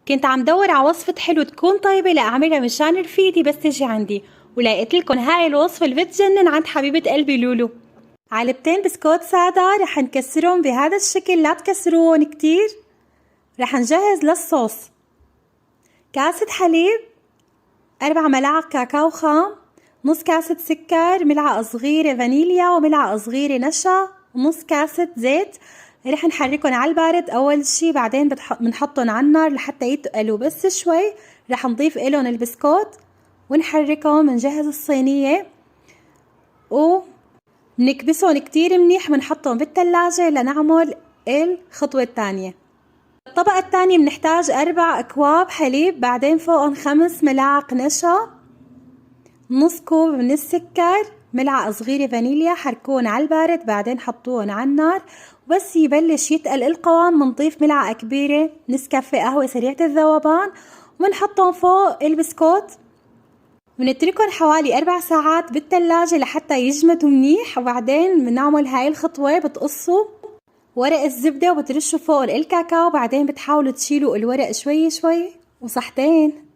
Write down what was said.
كنت عم دور على وصفة حلو تكون طيبة لأعملها مشان رفيقتي بس تجي عندي، ولقيت لكم هاي الوصفة اللي بتجنن عند حبيبة قلبي لولو. علبتين بسكوت سادة رح نكسرهم بهذا الشكل، لا تكسروهم كتير. رح نجهز للصوص كاسة حليب، 4 ملاعق كاكاو خام، نص كاسة سكر، ملعقة صغيرة فانيليا وملعقة صغيرة نشا، ونص كاسة زيت. رح نحركهم على البارد أول شي، بعدين بنحطهم على النار لحتى يتقلوا بس شوي. رح نضيف إلهم البسكوت ونحركهم. نجهز الصينية ونكبسهم كتير منيح، بنحطهم بالتلاجة لنعمل الخطوة الثانية. الطبقة الثانية بنحتاج 4 أكواب حليب، بعدين فوقهم 5 ملاعق نشا، نص كوب من السكر، ملعقة صغيرة فانيليا. حركوهم على البارد بعدين حطوهم على النار، وبس يبلش يتقل القوام بنضيف ملعقة كبيرة نسكافيه قهوة سريعة الذوبان وبنحطهم فوق البسكوت. بنتركهم حوالي 4 ساعات بالثلاجة لحتى يجمدوا منيح، وبعدين بنعمل هاي الخطوة. بتقصوا ورق الزبدة وبترشوا فوق الكاكاو، بعدين بتحاولوا تشيلوا الورق شوي شوي وصحتين.